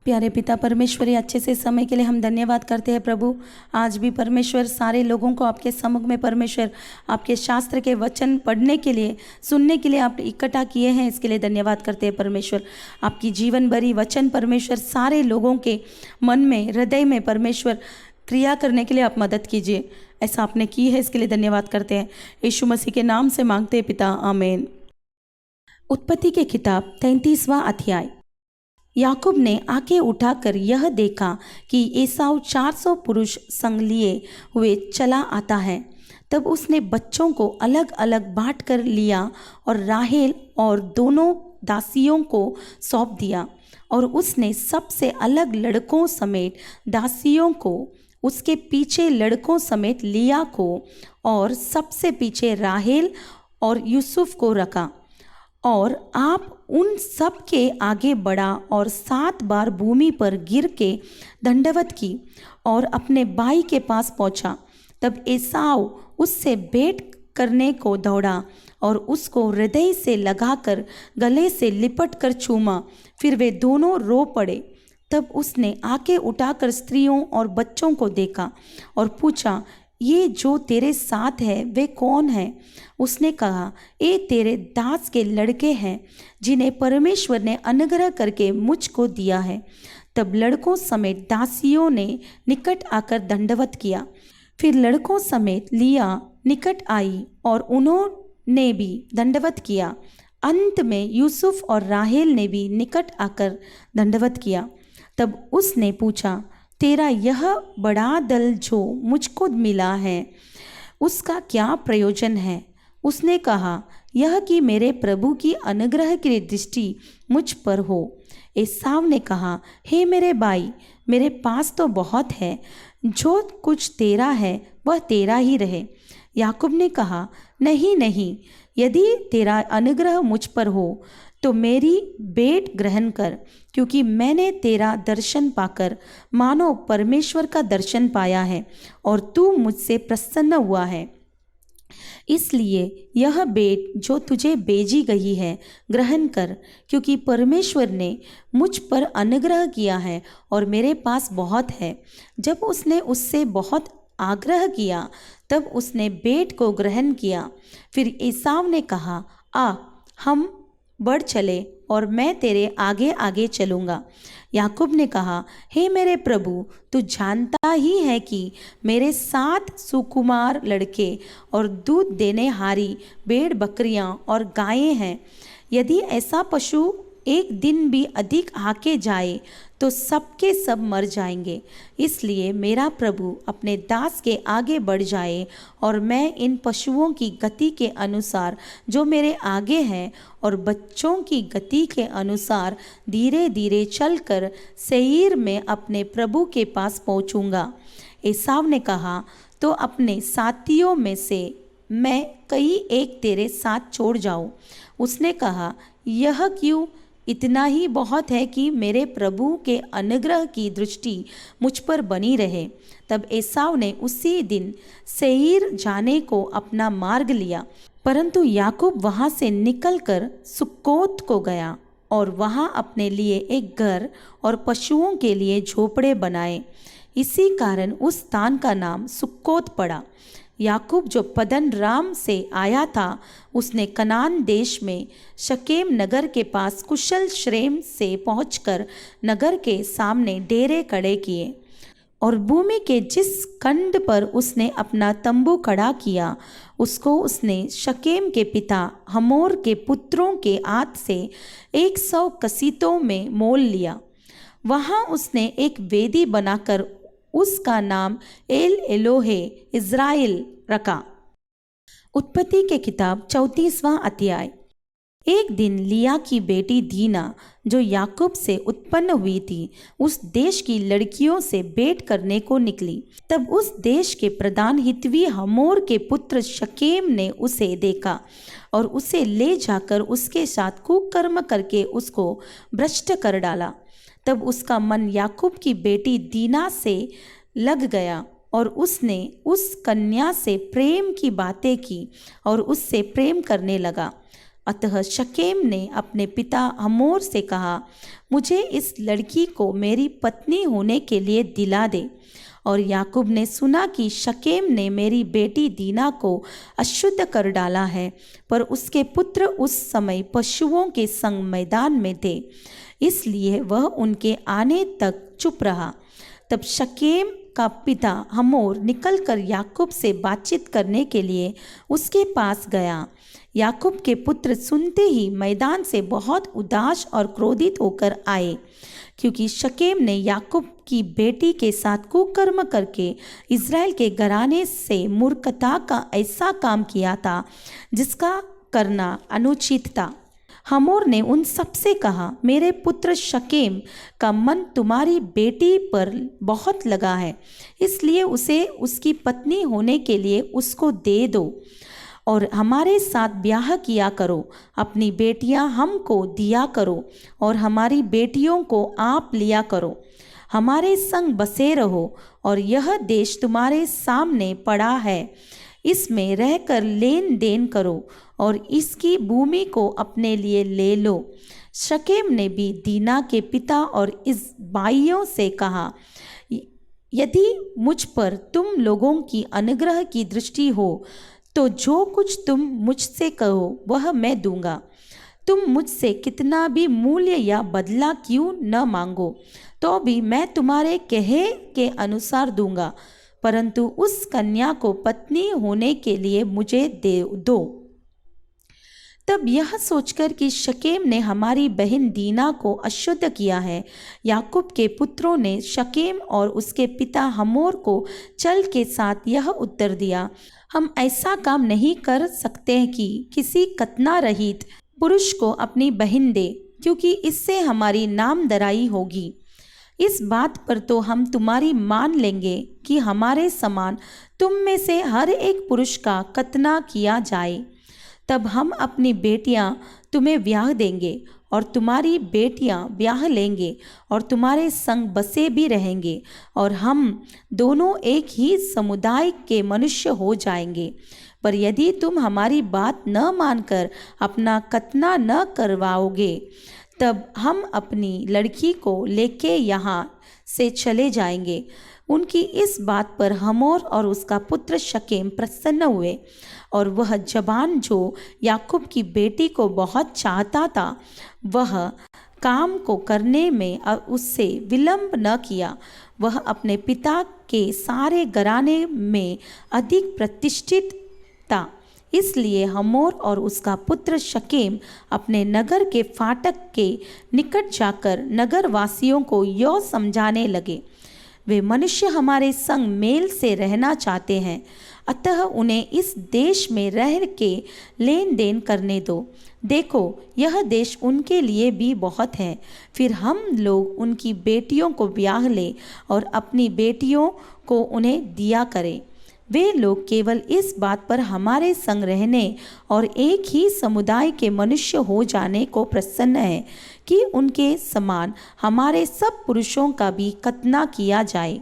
प्यारे पिता परमेश्वर, ये अच्छे से समय के लिए हम धन्यवाद करते हैं प्रभु। आज भी परमेश्वर सारे लोगों को आपके सम्मुख में परमेश्वर आपके शास्त्र के वचन पढ़ने के लिए, सुनने के लिए आप इकट्ठा किए हैं, इसके लिए धन्यवाद करते हैं परमेश्वर। आपकी जीवन भरी वचन परमेश्वर सारे लोगों के मन में, हृदय में परमेश्वर क्रिया करने के लिए आप मदद कीजिए। ऐसा आपने की है, इसके लिए धन्यवाद करते हैं। यीशु मसीह के नाम से मांगते हैं पिता, आमीन। उत्पत्ति के किताब 33वां अध्याय। याकूब ने आंखें उठाकर यह देखा कि एसाव 400 पुरुष संग लिए हुए चला आता है। तब उसने बच्चों को अलग अलग बांट कर लिया और राहेल और दोनों दासियों को सौंप दिया। और उसने सबसे अलग लड़कों समेत दासियों को, उसके पीछे लड़कों समेत लिया को और सबसे पीछे राहेल और यूसुफ को रखा। और आप उन सब के आगे बढ़ा और 7 बार भूमि पर गिर के दंडवत की और अपने भाई के पास पहुंचा। तब एसाव उससे भेंट करने को दौड़ा और उसको हृदय से लगाकर गले से लिपट कर चूमा। फिर वे दोनों रो पड़े। तब उसने आंखें उठाकर स्त्रियों और बच्चों को देखा और पूछा, ये जो तेरे साथ है वे कौन है? उसने कहा, ये तेरे दास के लड़के हैं जिन्हें परमेश्वर ने अनुग्रह करके मुझको दिया है। तब लड़कों समेत दासियों ने निकट आकर दंडवत किया। फिर लड़कों समेत लिया निकट आई और उन्होंने भी दंडवत किया। अंत में यूसुफ और राहेल ने भी निकट आकर दंडवत किया। तब उसने पूछा, तेरा यह बड़ा दल जो मुझको मिला है उसका क्या प्रयोजन है? उसने कहा, यह कि मेरे प्रभु की अनुग्रह की दृष्टि मुझ पर हो। एसाव ने कहा, हे मेरे भाई, मेरे पास तो बहुत है, जो कुछ तेरा है वह तेरा ही रहे। याकूब ने कहा, नहीं नहीं, यदि तेरा अनुग्रह मुझ पर हो तो मेरी भेंट ग्रहण कर, क्योंकि मैंने तेरा दर्शन पाकर मानो परमेश्वर का दर्शन पाया है और तू मुझसे प्रसन्न हुआ है। इसलिए यह भेंट जो तुझे भेजी गई है ग्रहण कर, क्योंकि परमेश्वर ने मुझ पर अनुग्रह किया है और मेरे पास बहुत है। जब उसने उससे बहुत आग्रह किया तब उसने भेंट को ग्रहण किया। फिर एसाव ने कहा, आ हम बढ़ चले और मैं तेरे आगे आगे चलूँगा। याकूब ने कहा, हे मेरे प्रभु, तू जानता ही है कि मेरे 7 सुकुमार लड़के और दूध देने हारी भेड़ बकरियां और गायें हैं। यदि ऐसा पशु एक दिन भी अधिक हाके जाए तो सबके सब मर जाएंगे। इसलिए मेरा प्रभु अपने दास के आगे बढ़ जाए और मैं इन पशुओं की गति के अनुसार जो मेरे आगे हैं और बच्चों की गति के अनुसार धीरे धीरे चलकर सेईर में अपने प्रभु के पास पहुंचूंगा। एसाव ने कहा, तो अपने साथियों में से मैं कई एक तेरे साथ छोड़ जाऊं। उसने कहा, यह क्यों? इतना ही बहुत है कि मेरे प्रभु के अनुग्रह की दृष्टि मुझ पर बनी रहे। तब एसाव ने उसी दिन सेईर जाने को अपना मार्ग लिया, परंतु याकूब वहाँ से निकलकर सुक्कोत को गया और वहाँ अपने लिए एक घर और पशुओं के लिए झोपड़े बनाए। इसी कारण उस स्थान का नाम सुक्कोत पड़ा। याकूब जो पदन राम से आया था, उसने कनान देश में शकेम नगर के पास कुशल श्रेम से पहुंचकर नगर के सामने डेरे खड़े किए। और भूमि के जिस खंड पर उसने अपना तंबू खड़ा किया उसको उसने शकेम के पिता हमोर के पुत्रों के हाथ से 100 कसीतों में मोल लिया। वहाँ उसने एक वेदी बनाकर उसका नाम एल एलोहे इज़राइल रखा। उत्पत्ति के किताब 34वां अध्याय। एक दिन लिया की बेटी दीना जो याकूब से उत्पन्न हुई थी, उस देश की लड़कियों से भेंट करने को निकली। तब उस देश के प्रधान हित्वी हमोर के पुत्र शकेम ने उसे देखा और उसे ले जाकर उसके साथ कुकर्म करके उसको भ्रष्ट कर डाला। तब उसका मन याकूब की बेटी दीना से लग गया और उसने उस कन्या से प्रेम की बातें की और उससे प्रेम करने लगा। अतः शकेम ने अपने पिता हमोर से कहा, मुझे इस लड़की को मेरी पत्नी होने के लिए दिला दे। और याकूब ने सुना कि शकेम ने मेरी बेटी दीना को अशुद्ध कर डाला है, पर उसके पुत्र उस समय पशुओं के संग मैदान में थे, इसलिए वह उनके आने तक चुप रहा। तब शकेम का पिता हमोर निकलकर याकूब से बातचीत करने के लिए उसके पास गया। याकूब के पुत्र सुनते ही मैदान से बहुत उदास और क्रोधित होकर आए, क्योंकि शकेम ने याकूब की बेटी के साथ कुकर्म करके इज़राइल के घराने से मूर्खता का ऐसा काम किया था जिसका करना अनुचित था। हमोर ने उन सबसे कहा, मेरे पुत्र शकेम का मन तुम्हारी बेटी पर बहुत लगा है, इसलिए उसे उसकी पत्नी होने के लिए उसको दे दो और हमारे साथ ब्याह किया करो। अपनी बेटियां हमको दिया करो और हमारी बेटियों को आप लिया करो। हमारे संग बसे रहो और यह देश तुम्हारे सामने पड़ा है, इसमें रहकर लेन देन करो और इसकी भूमि को अपने लिए ले लो। शकेम ने भी दीना के पिता और इस भाइयों से कहा, यदि मुझ पर तुम लोगों की अनुग्रह की दृष्टि हो तो जो कुछ तुम मुझसे कहो वह मैं दूंगा। तुम मुझसे कितना भी मूल्य या बदला क्यों न मांगो तो भी मैं तुम्हारे कहे के अनुसार दूंगा, परंतु उस कन्या को पत्नी होने के लिए मुझे दे दो। तब यह सोचकर कि शकेम ने हमारी बहन दीना को अशुद्ध किया है, याकूब के पुत्रों ने शकेम और उसके पिता हमोर को चल के साथ यह उत्तर दिया, हम ऐसा काम नहीं कर सकते हैं कि किसी खतना रहित पुरुष को अपनी बहन दे, क्योंकि इससे हमारी नामधराई होगी। इस बात पर तो हम तुम्हारी मान लेंगे कि हमारे समान तुम में से हर एक पुरुष का खतना किया जाए, तब हम अपनी बेटियां तुम्हें ब्याह देंगे और तुम्हारी बेटियां ब्याह लेंगे और तुम्हारे संग बसे भी रहेंगे और हम दोनों एक ही समुदाय के मनुष्य हो जाएंगे। पर यदि तुम हमारी बात न मानकर अपना खतना न करवाओगे तब हम अपनी लड़की को लेके यहाँ से चले जाएंगे। उनकी इस बात पर हमोर और उसका पुत्र शकेम प्रसन्न हुए और वह जवान जो याकूब की बेटी को बहुत चाहता था वह काम को करने में उससे विलंब न किया। वह अपने पिता के सारे घराने में अधिक प्रतिष्ठित था, इसलिए हमोर और उसका पुत्र शकेम अपने नगर के फाटक के निकट जाकर नगर वासियों को यह समझाने लगे, वे मनुष्य हमारे संग मेल से रहना चाहते हैं, अतः उन्हें इस देश में रह के लेन देन करने दो। देखो, यह देश उनके लिए भी बहुत है, फिर हम लोग उनकी बेटियों को ब्याह ले और अपनी बेटियों को उन्हें दिया करें। वे लोग केवल इस बात पर हमारे संग रहने और एक ही समुदाय के मनुष्य हो जाने को प्रसन्न है कि उनके समान हमारे सब पुरुषों का भी खतना किया जाए।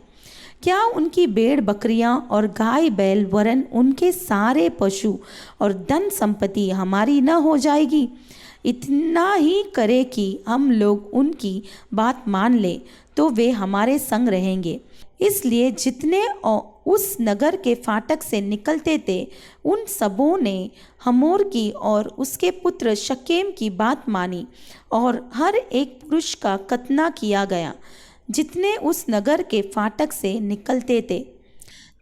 क्या उनकी भेड़ बकरियां और गाय बैल वरन उनके सारे पशु और धन संपत्ति हमारी न हो जाएगी? इतना ही करे कि हम लोग उनकी बात मान ले तो वे हमारे संग रहेंगे। इसलिए जितने उस नगर के फाटक से निकलते थे उन सबों ने हमोर की और उसके पुत्र शकेम की बात मानी और हर एक पुरुष का खतना किया गया जितने उस नगर के फाटक से निकलते थे।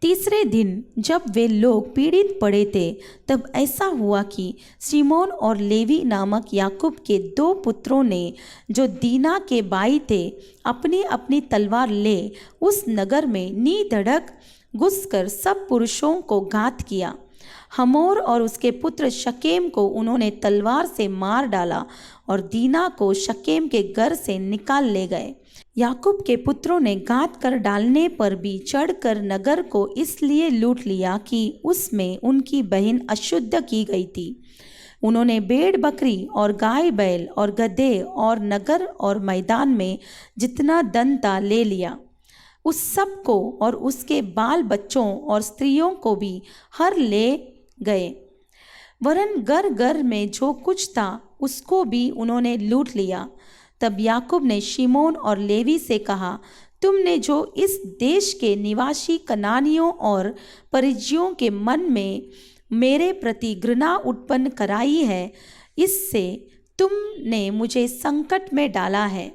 तीसरे दिन जब वे लोग पीड़ित पड़े थे तब ऐसा हुआ कि सिमोन और लेवी नामक याकूब के दो पुत्रों ने जो दीना के भाई थे अपनी अपनी तलवार ले उस नगर में निधड़क घुसकर सब पुरुषों को घात किया। हमोर और उसके पुत्र शकेम को उन्होंने तलवार से मार डाला और दीना को शकेम के घर से निकाल ले गए। याकूब के पुत्रों ने घात कर डालने पर भी चढ़कर नगर को इसलिए लूट लिया कि उसमें उनकी बहन अशुद्ध की गई थी। उन्होंने भेड़ बकरी और गाय बैल और गधे और नगर और मैदान में जितना धन था ले लिया। उस सब को और उसके बाल बच्चों और स्त्रियों को भी हर ले गए। वरन घर घर में जो कुछ था उसको भी उन्होंने लूट लिया। तब याकूब ने शिमोन और लेवी से कहा, तुमने जो इस देश के निवासी कनानियों और परिज्जियों के मन में मेरे प्रति घृणा उत्पन्न कराई है, इससे तुमने मुझे संकट में डाला है,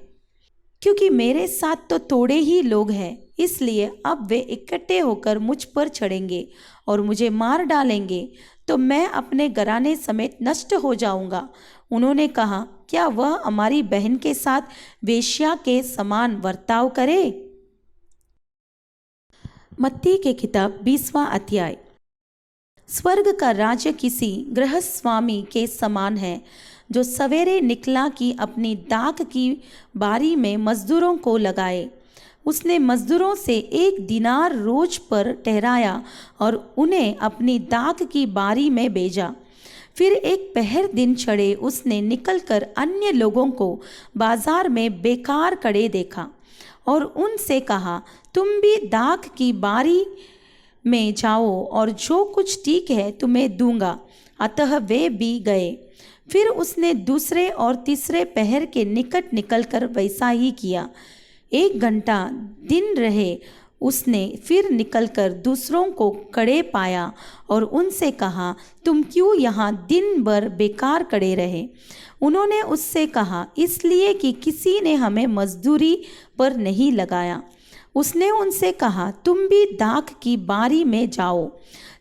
क्योंकि मेरे साथ तो थोड़े ही लोग हैं, इसलिए अब वे इकट्ठे होकर मुझ पर चढ़ेंगे और मुझे मार डालेंगे, तो मैं अपने घराने समेत नष्ट हो जाऊंगा। उन्होंने कहा, क्या वह हमारी बहन के साथ वेश्या के समान बर्ताव करे? मत्ती की किताब 20वां अध्याय। स्वर्ग का राज्य किसी गृहस्वामी के समान है, जो सवेरे निकला कि अपनी दाख की बारी में मजदूरों को लगाए। उसने मजदूरों से 1 दिनार रोज पर ठहराया और उन्हें अपनी दाख की बारी में भेजा। फिर एक पहर दिन चढ़े उसने निकलकर अन्य लोगों को बाजार में बेकार खड़े देखा और उनसे कहा, तुम भी दाख की बारी में जाओ और जो कुछ ठीक है तुम्हें दूंगा। अतः वे भी गए। फिर उसने दूसरे और तीसरे पहर के निकट निकलकर वैसा ही किया। 1 घंटा दिन रहे उसने फिर निकलकर दूसरों को खड़े पाया और उनसे कहा, तुम क्यों यहाँ दिन भर बेकार खड़े रहे? उन्होंने उससे कहा, इसलिए कि किसी ने हमें मजदूरी पर नहीं लगाया। उसने उनसे कहा, तुम भी दाख की बारी में जाओ।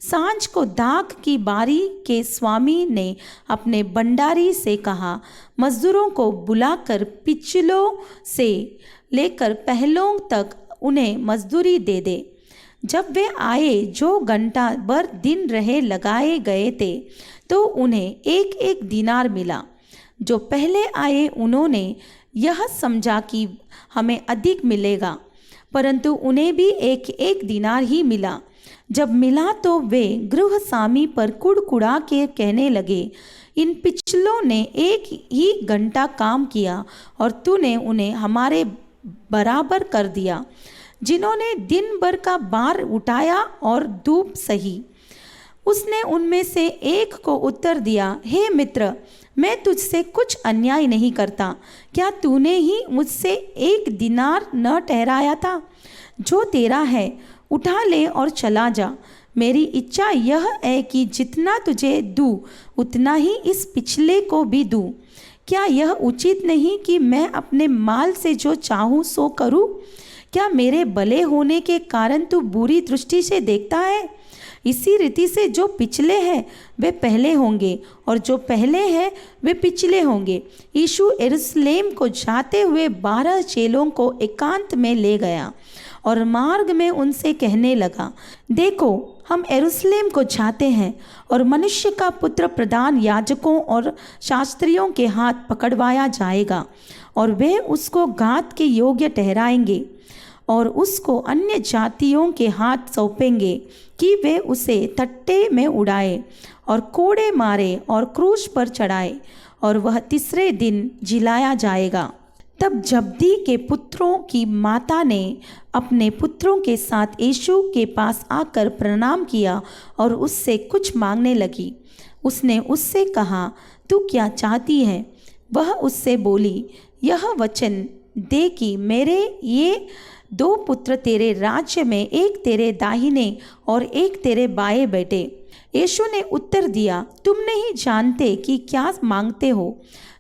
सांझ को दाख की बारी के स्वामी ने अपने भंडारी से कहा, मजदूरों को बुलाकर पिछलों से लेकर पहलों तक उन्हें मजदूरी दे दे। जब वे आए जो घंटा भर दिन रहे लगाए गए थे, तो उन्हें 1-1 दिनार मिला। जो पहले आए उन्होंने यह समझा कि हमें अधिक मिलेगा, परंतु उन्हें भी 1-1 दिनार ही मिला। जब मिला तो वे गृहस्वामी पर कुड़कुड़ा के कहने लगे, इन पिछलों ने 1 ही घंटा काम किया और तूने उन्हें हमारे बराबर कर दिया, जिन्होंने दिन भर का भार उठाया और धूप सही। उसने उनमें से एक को उत्तर दिया, हे मित्र, मैं तुझसे कुछ अन्याय नहीं करता। क्या तूने ही मुझसे 1 दिनार न ठहराया था? जो तेरा है उठा ले और चला जा। मेरी इच्छा यह है कि जितना तुझे दूँ उतना ही इस पिछले को भी दूँ। क्या यह उचित नहीं कि मैं अपने माल से जो चाहूँ सो करूँ? क्या मेरे भले होने के कारण तू बुरी दृष्टि से देखता है? इसी रीति से जो पिछले हैं वे पहले होंगे और जो पहले हैं वे पिछले होंगे। यीशु यरूशलेम को जाते हुए 12 चेलों को एकांत में ले गया और मार्ग में उनसे कहने लगा, देखो, हम यरूशलेम को जाते हैं और मनुष्य का पुत्र प्रधान याजकों और शास्त्रियों के हाथ पकड़वाया जाएगा और वे उसको घात के योग्य ठहराएंगे और उसको अन्य जातियों के हाथ सौंपेंगे कि वे उसे तट्टे में उड़ाए और कोड़े मारे और क्रूस पर चढ़ाए, और वह तीसरे दिन जिलाया जाएगा। तब जब्दी के पुत्रों की माता ने अपने पुत्रों के साथ यीशु के पास आकर प्रणाम किया और उससे कुछ मांगने लगी। उसने उससे कहा, तू क्या चाहती है? वह उससे बोली, यह वचन दे कि मेरे ये 2 पुत्र तेरे राज्य में, एक तेरे दाहिने और एक तेरे बाएं बैठे। यीशु ने उत्तर दिया, तुम नहीं जानते कि क्या मांगते हो।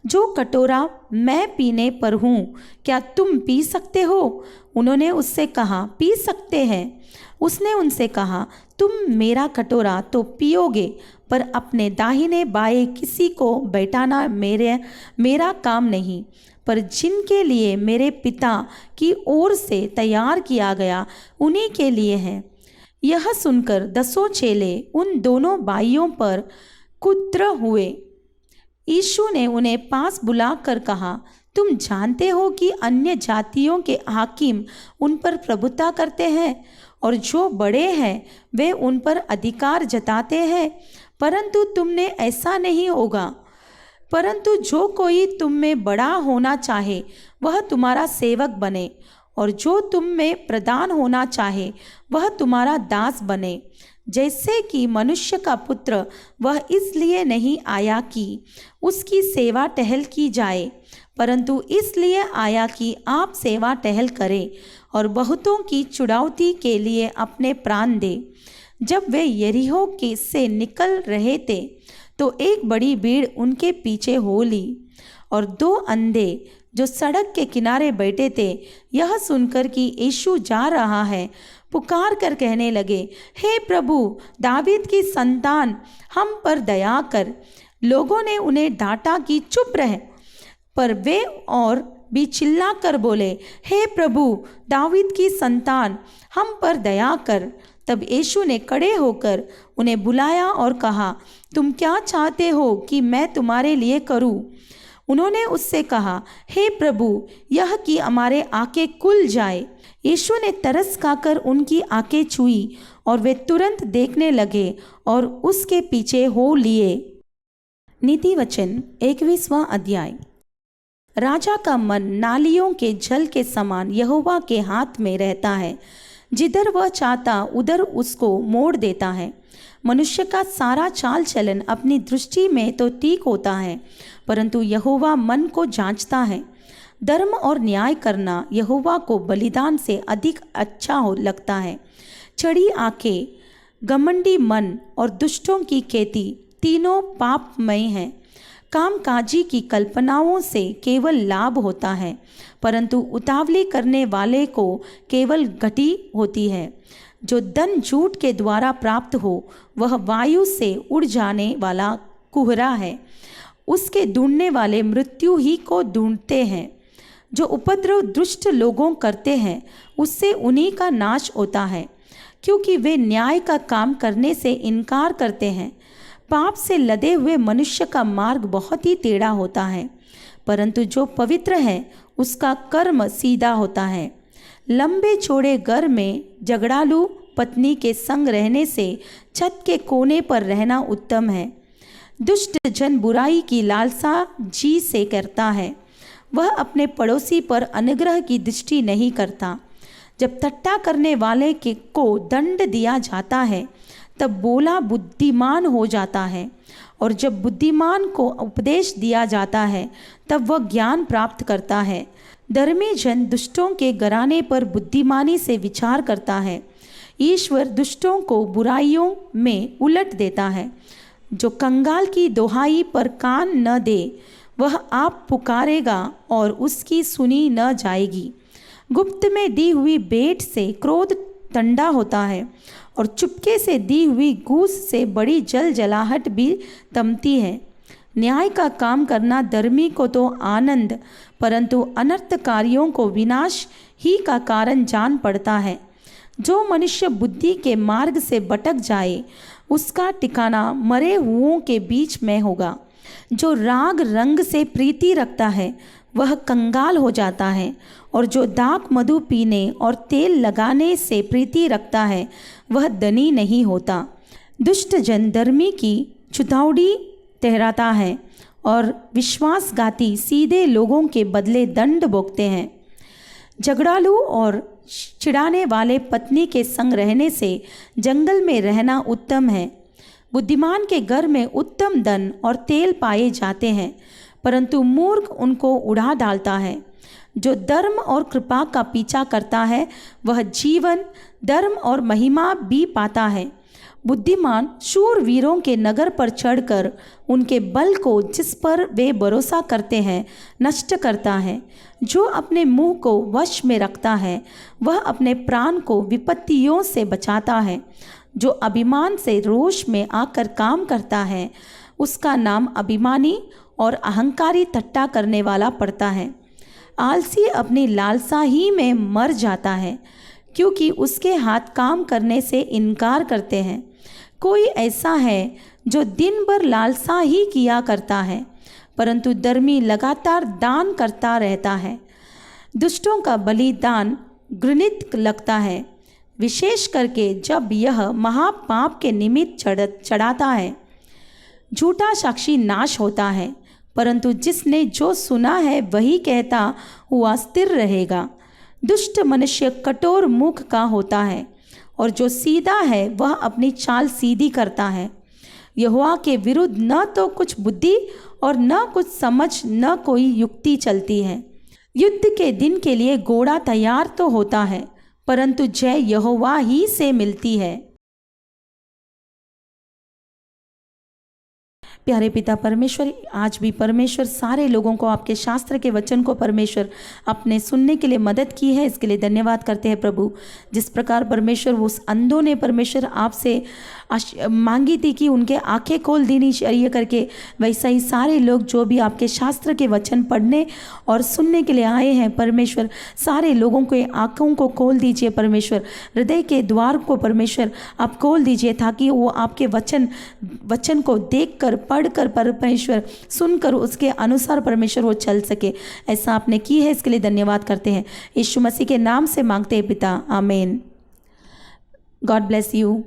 जो कटोरा मैं पीने पर हूँ, क्या तुम पी सकते हो? उन्होंने उससे कहा, पी सकते हैं। उसने उनसे कहा, तुम मेरा कटोरा तो पियोगे, पर अपने दाहिने बाएं किसी को बैठाना मेरा काम नहीं, पर जिनके लिए मेरे पिता की ओर से तैयार किया गया उन्हीं के लिए है। यह सुनकर 10 चेले उन दोनों भाइयों पर क्रुद्ध हुए। यीशु ने उन्हें पास बुलाकर कहा, तुम जानते हो कि अन्य जातियों के हाकिम उन पर प्रभुता करते हैं और जो बड़े हैं वे उन पर अधिकार जताते हैं, परंतु तुमने ऐसा नहीं होगा। परंतु जो कोई तुम में बड़ा होना चाहे वह तुम्हारा सेवक बने, और जो तुम में प्रधान होना चाहे वह तुम्हारा दास बने। जैसे कि मनुष्य का पुत्र वह इसलिए नहीं आया कि उसकी सेवा टहल की जाए, परंतु इसलिए आया कि आप सेवा टहल करें और बहुतों की छुड़ौती के लिए अपने प्राण दे। जब वे यरीहो के से निकल रहे थे तो एक बड़ी भीड़ उनके पीछे हो ली, और 2 अंधे जो सड़क के किनारे बैठे थे यह सुनकर कि यीशु जा रहा है, पुकार कर कहने लगे, हे प्रभु, दावीद की संतान, हम पर दया कर। लोगों ने उन्हें डांटा कि चुप रह, पर वे और भी चिल्ला कर बोले, हे प्रभु, दावीद की संतान, हम पर दया कर। तब यीशु ने खड़े होकर उन्हें बुलाया और कहा, तुम क्या चाहते हो कि मैं तुम्हारे लिए करूं? उन्होंने उससे कहा, हे प्रभु, यह कि हमारे आंखें खुल जाए। यीशु ने तरस खाकर उनकी आंखें छुई और वे तुरंत देखने लगे और उसके पीछे हो लिए। नीति वचन 21वां अध्याय। राजा का मन नालियों के जल के समान यहोवा के हाथ में रहता है, जिधर वह चाहता उधर उसको मोड़ देता है। मनुष्य का सारा चाल चलन अपनी दृष्टि में तो ठीक होता है, परंतु यहोवा मन को जांचता है। धर्म और न्याय करना यहोवा को बलिदान से अधिक अच्छा लगता है। चढ़ी आंखें, घमंडी मन और दुष्टों की खेती तीनों पापमय हैं। कामकाजी की कल्पनाओं से केवल लाभ होता है, परंतु उतावली करने वाले को केवल घटी होती है। जो धन झूठ के द्वारा प्राप्त हो वह वायु से उड़ जाने वाला कुहरा है, उसके ढूंढने वाले मृत्यु ही को ढूंढते हैं। जो उपद्रव दुष्ट लोगों करते हैं उससे उन्हीं का नाश होता है, क्योंकि वे न्याय का काम करने से इनकार करते हैं। पाप से लदे हुए मनुष्य का मार्ग बहुत ही टेढ़ा होता है, परंतु जो पवित्र है उसका कर्म सीधा होता है। लंबे चौड़े घर में झगड़ालू पत्नी के संग रहने से छत के कोने पर रहना उत्तम है। दुष्ट जन बुराई की लालसा जी से करता है, वह अपने पड़ोसी पर अनुग्रह की दृष्टि नहीं करता। जब ठट्ठा करने वाले को दंड दिया जाता है तब बोला बुद्धिमान हो जाता है, और जब बुद्धिमान को उपदेश दिया जाता है तब वह ज्ञान प्राप्त करता है। धर्मी जन दुष्टों के घराने पर बुद्धिमानी से विचार करता है। ईश्वर दुष्टों को बुराइयों में उलट देता है। जो कंगाल की दोहाई पर कान न दे वह आप पुकारेगा और उसकी सुनी न जाएगी। गुप्त में दी हुई भेंट से क्रोध ठंडा होता है, और चुपके से दी हुई घूस से बड़ी जलाहट भी थमती है। न्याय का काम करना धर्मी को तो आनंद, परंतु अनर्थकारियों को विनाश ही का कारण जान पड़ता है। जो मनुष्य बुद्धि के मार्ग से भटक जाए उसका ठिकाना मरे हुओं के बीच में होगा। जो राग रंग से प्रीति रखता है वह कंगाल हो जाता है, और जो दाक मधु पीने और तेल लगाने से प्रीति रखता है वह धनी नहीं होता। दुष्ट जन धर्मी की छुतावड़ी ठहराता है, और विश्वासघाती सीधे लोगों के बदले दंड भोगते हैं। झगड़ालू और चिढ़ाने वाले पत्नी के संग रहने से जंगल में रहना उत्तम है। बुद्धिमान के घर में उत्तम धन और तेल पाए जाते हैं, परंतु मूर्ख उनको उड़ा डालता है। जो धर्म और कृपा का पीछा करता है वह जीवन, धर्म और महिमा भी पाता है। बुद्धिमान शूरवीरों के नगर पर चढ़कर उनके बल को, जिस पर वे भरोसा करते हैं, नष्ट करता है। जो अपने मुंह को वश में रखता है वह अपने प्राण को विपत्तियों से बचाता है। जो अभिमान से रोष में आकर काम करता है उसका नाम अभिमानी और अहंकारी ठट्ठा करने वाला पड़ता है। आलसी अपनी लालसा ही में मर जाता है, क्योंकि उसके हाथ काम करने से इनकार करते हैं। कोई ऐसा है जो दिन भर लालसा ही किया करता है, परंतु धर्मी लगातार दान करता रहता है। दुष्टों का बलिदान घृणित लगता है, विशेष करके जब यह महापाप के निमित्त चढ़ाता है। झूठा साक्षी नाश होता है, परंतु जिसने जो सुना है वही कहता हुआ स्थिर रहेगा। दुष्ट मनुष्य कठोर मुख का होता है और जो सीधा है वह अपनी चाल सीधी करता है। यहोवा के विरुद्ध न तो कुछ बुद्धि और न कुछ समझ, न कोई युक्ति चलती है। युद्ध के दिन के लिए घोड़ा तैयार तो होता है, परंतु जय यहोवा ही से मिलती है। प्यारे पिता परमेश्वर, आज भी परमेश्वर सारे लोगों को आपके शास्त्र के वचन को परमेश्वर अपने सुनने के लिए मदद की है, इसके लिए धन्यवाद करते हैं प्रभु। जिस प्रकार परमेश्वर उस अंधों ने परमेश्वर आपसे मांगी थी कि उनके आंखें खोल देनी चाहिए करके, वैसा ही सारे लोग जो भी आपके शास्त्र के वचन पढ़ने और सुनने के लिए आए हैं परमेश्वर, सारे लोगों के आंखों को खोल दीजिए परमेश्वर, हृदय के द्वार को परमेश्वर आप खोल दीजिए, ताकि वो आपके वचन को देखकर, पढ़कर परमेश्वर सुनकर उसके अनुसार परमेश्वर वो चल सके। ऐसा आपने की है, इसके लिए धन्यवाद करते हैं। यीशु मसीह के नाम से मांगते हैं पिता, आमीन। God bless you.